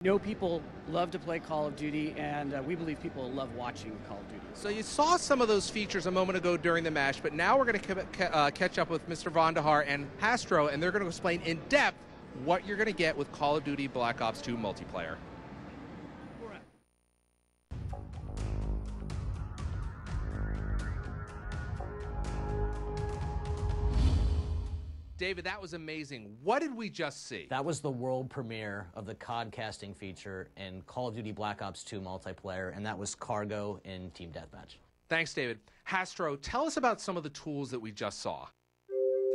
know people love to play Call of Duty, and we believe people love watching Call of Duty. So you saw some of those features a moment ago during the match, but now we're going to catch up with Mr. Vandahar and Hastro, and they're going to explain in depth what you're going to get with Call of Duty Black Ops 2 multiplayer. David, that was amazing. What did we just see? That was the world premiere of the codcasting feature in Call of Duty Black Ops 2 multiplayer, and that was Cargo in Team Deathmatch. Thanks, David. Hastro, tell us about some of the tools that we just saw.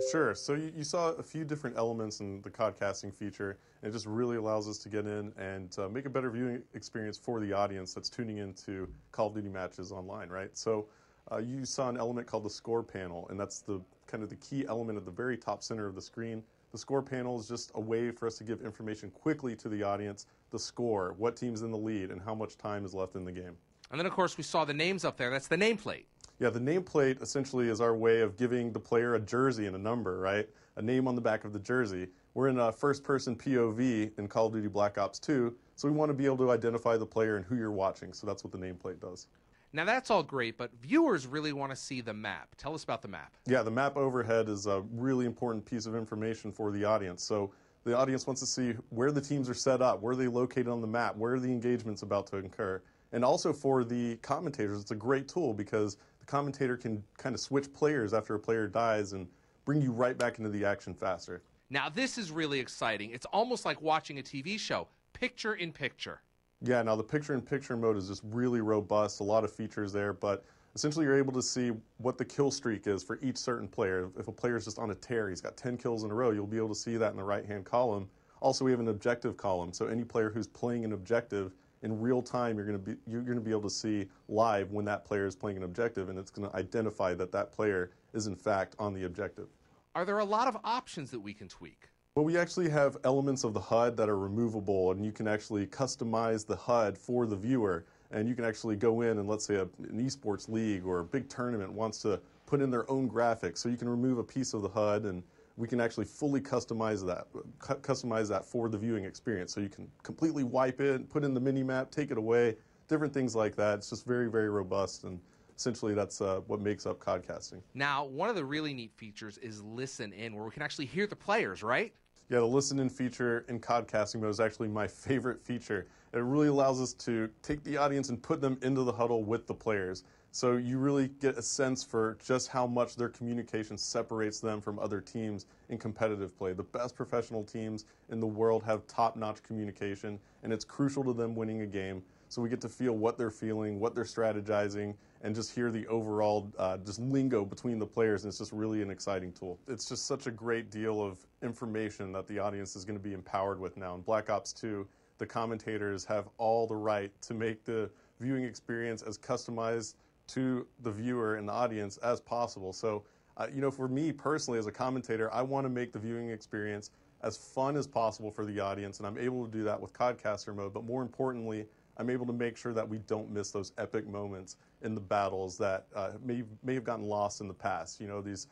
Sure. So you saw a few different elements in the codcasting feature, and it just really allows us to get in and make a better viewing experience for the audience that's tuning into Call of Duty matches online, right? So you saw an element called the score panel, and that's the kind of the key element at the very top center of the screen. The score panel is just a way for us to give information quickly to the audience, the score, what team's in the lead, and how much time is left in the game. And then, of course, we saw the names up there. That's the nameplate. Yeah, the nameplate essentially is our way of giving the player a jersey and a number, right? A name on the back of the jersey. We're in a first-person POV in Call of Duty Black Ops 2, so we want to be able to identify the player and who you're watching, so that's what the nameplate does. Now, that's all great, but viewers really want to see the map. Tell us about the map. Yeah, the map overhead is a really important piece of information for the audience. So the audience wants to see where the teams are set up, where they're located on the map, where the engagement's about to occur. And also for the commentators, it's a great tool because the commentator can kind of switch players after a player dies and bring you right back into the action faster. Now, this is really exciting. It's almost like watching a TV show, picture in picture. Yeah, now the picture-in-picture mode is just really robust, a lot of features there, but essentially you're able to see what the kill streak is for each certain player. If a player's just on a tear, he's got 10 kills in a row, you'll be able to see that in the right-hand column. Also, we have an objective column, so any player who's playing an objective in real time, you're going to be able to see live when that player is playing an objective, and it's going to identify that that player is in fact on the objective. Are there a lot of options that we can tweak? Well, we actually have elements of the HUD that are removable, and you can actually customize the HUD for the viewer. And you can actually go in and, let's say an esports league or a big tournament wants to put in their own graphics, so you can remove a piece of the HUD, and we can actually fully customize that for the viewing experience. So you can completely wipe it, put in the mini-map, take it away, different things like that. It's just very, very robust, and essentially that's what makes up codcasting. Now, one of the really neat features is Listen In, where we can actually hear the players, right? Yeah, the Listen In feature in codcasting mode is actually my favorite feature. It really allows us to take the audience and put them into the huddle with the players. So you really get a sense for just how much their communication separates them from other teams in competitive play. The best professional teams in the world have top-notch communication, and it's crucial to them winning a game. So we get to feel what they're feeling, what they're strategizing, and just hear the overall just lingo between the players, and it's just really an exciting tool. It's just such a great deal of information that the audience is going to be empowered with now. In Black Ops 2, the commentators have all the right to make the viewing experience as customized to the viewer and the audience as possible. So, for me personally as a commentator, I want to make the viewing experience as fun as possible for the audience, and I'm able to do that with Codcaster mode, but more importantly, I'm able to make sure that we don't miss those epic moments in the battles that may have gotten lost in the past. You know, these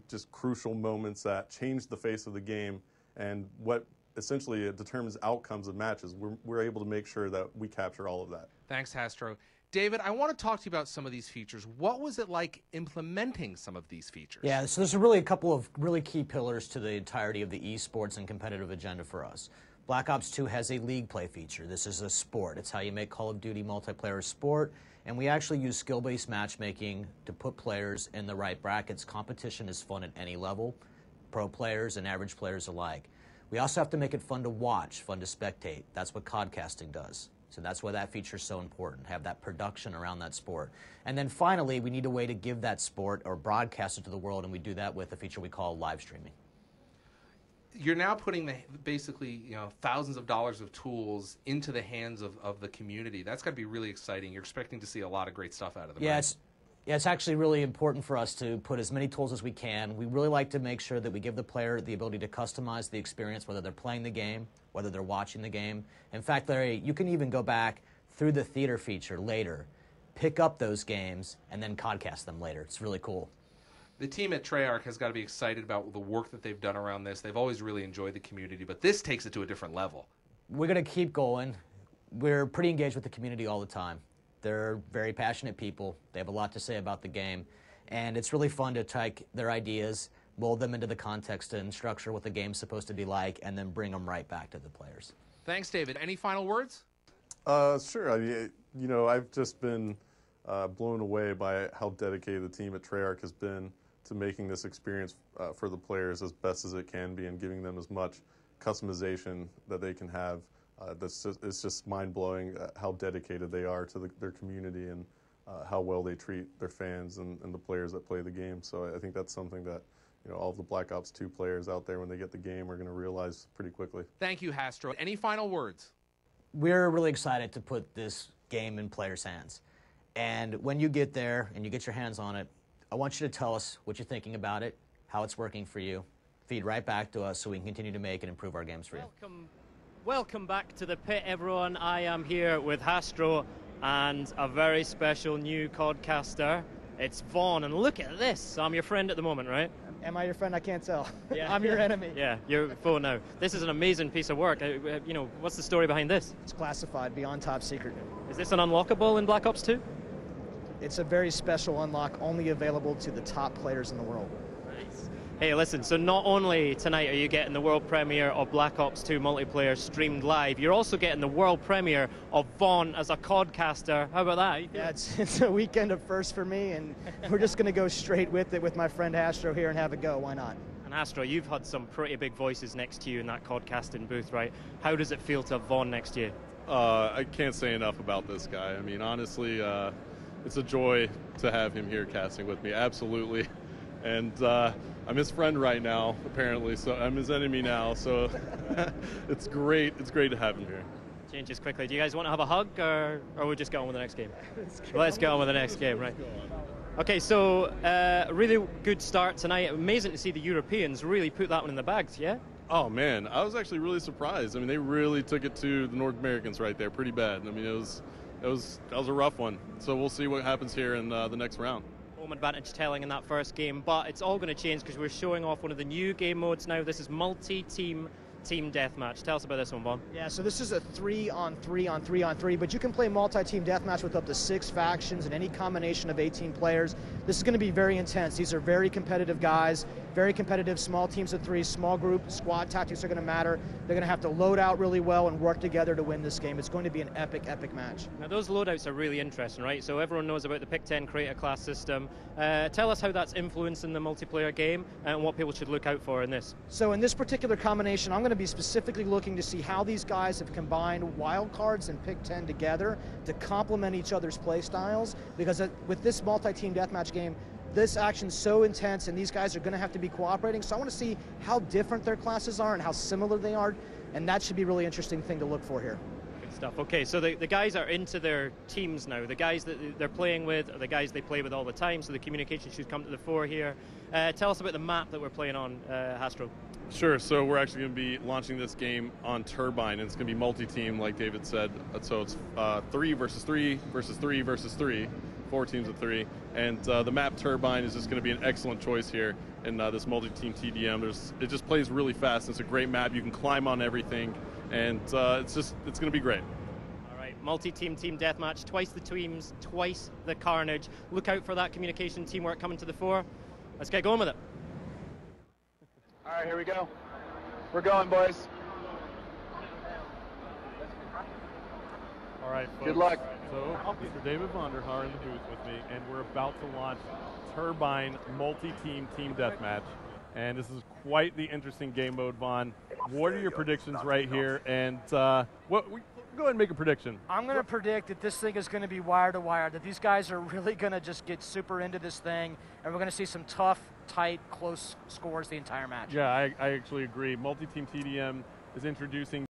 just crucial moments that change the face of the game, and what essentially it determines outcomes of matches. We're able to make sure that we capture all of that. Thanks, Hastro. David, I want to talk to you about some of these features. What was it like implementing some of these features? Yeah, so there's really a couple of really key pillars to the entirety of the esports and competitive agenda for us. Black Ops 2 has a league play feature. This is a sport. It's how you make Call of Duty multiplayer a sport, and we actually use skill-based matchmaking to put players in the right brackets. Competition is fun at any level, pro players and average players alike. We also have to make it fun to watch, fun to spectate. That's what codcasting does. So that's why that feature is so important, have that production around that sport. And then finally, we need a way to give that sport or broadcast it to the world, and we do that with a feature we call live streaming. You're now putting basically thousands of dollars of tools into the hands of the community. That's got to be really exciting. You're expecting to see a lot of great stuff out of them. Yeah, it's actually really important for us to put as many tools as we can. We really like to make sure that we give the player the ability to customize the experience, whether they're playing the game, whether they're watching the game. In fact, Larry, you can even go back through the theater feature later, pick up those games, and then codcast them later. It's really cool. The team at Treyarch has got to be excited about the work that they've done around this. They've always really enjoyed the community, but this takes it to a different level. We're going to keep going. We're pretty engaged with the community all the time. They're very passionate people. They have a lot to say about the game. And it's really fun to take their ideas, mold them into the context and structure what the game's supposed to be like, and then bring them right back to the players. Thanks, David. Any final words? Sure. I mean, you know, I've just been blown away by how dedicated the team at Treyarch has been to making this experience for the players as best as it can be and giving them as much customization that they can have. It's just mind-blowing how dedicated they are to their community and how well they treat their fans and the players that play the game. So I think that's something that, you know, all of the Black Ops 2 players out there, when they get the game, are going to realize pretty quickly. Thank you, Hastro. Any final words? We're really excited to put this game in players' hands. And when you get there and you get your hands on it, I want you to tell us what you're thinking about it, how it's working for you. Feed right back to us so we can continue to make and improve our games for you. Welcome back to the pit, everyone. I am here with Hastro and a very special new codcaster. It's Vaughn, and look at this. I'm your friend at the moment, right? Am I your friend? I can't tell. Yeah. I'm your enemy. Yeah, you're foe now. This is an amazing piece of work. You know, what's the story behind this? It's classified, beyond top secret. Is this an unlockable in Black Ops 2? It's a very special unlock, only available to the top players in the world. Nice. Hey, listen, so not only tonight are you getting the world premiere of Black Ops 2 multiplayer streamed live, you're also getting the world premiere of Vaughn as a codcaster. How about that? Yeah, it's a weekend of first for me, and we're just going to go straight with it with my friend Astro here and have a go. Why not? And Astro, you've had some pretty big voices next to you in that codcasting booth, right? How does it feel to have Vaughn next to you? I can't say enough about this guy. I mean, honestly, it's a joy to have him here casting with me, absolutely. And I'm his friend right now, apparently, so I'm his enemy now, so it's great to have him here. Changes quickly. Do you guys want to have a hug, or we just get on with the next game? Let's get on with the next game, right? Okay, so really good start tonight. Amazing to see the Europeans really put that one in the bags, yeah? Oh man, I was actually really surprised. I mean, they really took it to the North Americans right there, pretty bad. I mean, that was a rough one. So we'll see what happens here in the next round. Home advantage telling in that first game, but it's all going to change because we're showing off one of the new game modes now. This is multi-team deathmatch. Tell us about this one, Vaughn. Yeah, so this is a 3-on-3-on-3-on-3, but you can play multi-team deathmatch with up to 6 factions and any combination of 18 players. This is going to be very intense. These are very competitive guys, very competitive, small teams of 3, small group, squad tactics are going to matter. They're going to have to load out really well and work together to win this game. It's going to be an epic, epic match. Now those loadouts are really interesting, right? So everyone knows about the Pick 10 creator class system. Tell us how that's influencing the multiplayer game and what people should look out for in this. So in this particular combination, I'm going to be specifically looking to see how these guys have combined wildcards and Pick 10 together to complement each other's play styles, because with this multi-team deathmatch game, this action's so intense and these guys are going to have to be cooperating, so I want to see how different their classes are and how similar they are, and that should be a really interesting thing to look for here. Good stuff. Okay, so the guys are into their teams now. The guys that they're playing with are the guys they play with all the time, so the communication should come to the fore here. Tell us about the map that we're playing on, Hastro. Sure, so we're actually going to be launching this game on Turbine, and it's going to be multi-team, like David said. So it's 3 versus 3 versus 3 versus 3, 4 teams of 3. And the map Turbine is just going to be an excellent choice here in this multi-team TDM. It just plays really fast. It's a great map. You can climb on everything, and it's going to be great. All right, multi-team team deathmatch, twice the teams, twice the carnage. Look out for that communication teamwork coming to the fore. Let's get going with it. All right, here we go. We're going, boys. All right, folks. Good luck. So, Mr. David Vonderhaar in the booth with me, and we're about to launch Turbine multi-team team deathmatch. And this is quite the interesting game mode, Vaughn. What are your predictions right here? And go ahead and make a prediction. I'm going to predict that this thing is going to be wire to wire, that these guys are really going to just get super into this thing, and we're going to see some tough, tight, close scores the entire match. Yeah, I actually agree. Multi-team TDM is introducing